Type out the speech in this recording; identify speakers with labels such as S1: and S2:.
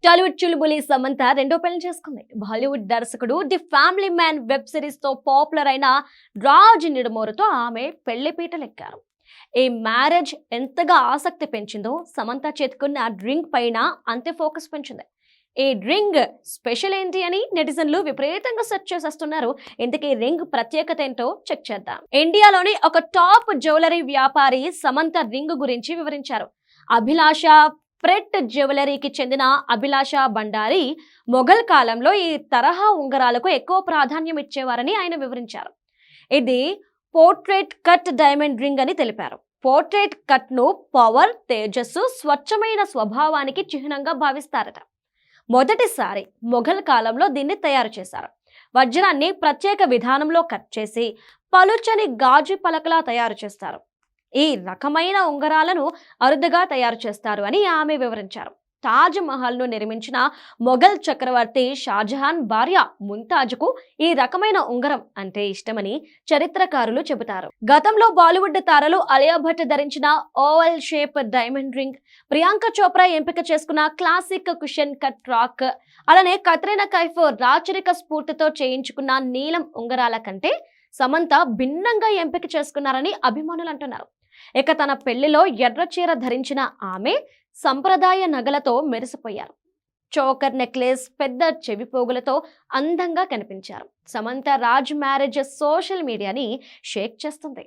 S1: టాలీవుడ్ చులుబులి సమంత రెండో పెళ్లి చేసుకుంది. బాలీవుడ్ దర్శకుడు the family man web series తో పాపులర్ అయిన రాజ్ నిడుమోరుతో ఆమె పెళ్లి పీటలెక్కారు. ఈ మ్యారేజ్ ఎంతగా ఆసక్తి పెంచిందో సమంత చేతుకున్న డ్రింక్ పైన అంతే ఫోకస్ పెంచింది. ఈ రింగ్ స్పెషల్ ఏంటి అని నెటిజన్లు విపరీతంగా సెర్చ్ చేసేస్తున్నారు. ఇంతకీ రింగ్ ప్రత్యేకత ఏంటో చెక్ చేద్దాం. ఇండియాలోని ఒక టాప్ జ్యువెలరీ వ్యాపారి సమంత రింగ్ గురించి వివరించారు. అభిలాష ప్రెట్ జ్యువెలరీకి చెందిన అభిలాష భండారి మొఘల్ కాలంలో ఈ తరహా ఉంగరాలకు ఎక్కువ ప్రాధాన్యం ఇచ్చేవారని ఆయన వివరించారు. ఇది పోర్ట్రేట్ కట్ డైమండ్ రింగ్ అని తెలిపారు. పోర్ట్రేట్ కట్ ను పవర్, తేజస్సు, స్వచ్ఛమైన స్వభావానికి చిహ్నంగా భావిస్తారట. మొదటిసారి మొఘల్ కాలంలో దీన్ని తయారు చేశారు. వజ్రాన్ని ప్రత్యేక విధానంలో కట్ చేసి పలుచని గాజు పలకలా తయారు చేస్తారు. ఈ రకమైన ఉంగరాలను అరుదుగా తయారు చేస్తారు అని ఆమె వివరించారు. తాజ్ మహల్ ను నిర్మించిన మొఘల్ చక్రవర్తి షాజహాన్ భార్య ముంతాజ్కు ఈ రకమైన ఉంగరం అంటే ఇష్టమని చరిత్రకారులు చెబుతారు. గతంలో బాలీవుడ్ తారలు అలియా భట్ ధరించిన oval shape diamond ring, Priyanka Chopra ఎంపిక చేసుకున్న క్లాసిక్ కుషన్ కట్ రాక్, అలానే కత్రినా కైఫ్ రాచరిక స్ఫూర్తితో చేయించుకున్న నీలం ఉంగరాల కంటే సమంత భిన్నంగా ఎంపిక చేసుకున్నారని అభిమానులు అంటున్నారు. ఇక తన పెళ్లిలో ఎర్ర చీర ధరించిన ఆమె సంప్రదాయ నగలతో మెరిసిపోయారు. చోకర్ నెక్లెస్, పెద్ద చెవిపోగులతో అందంగా కనిపించారు. సమంత రాజ్ మ్యారేజ్ సోషల్ మీడియాని షేక్ చేస్తుంది.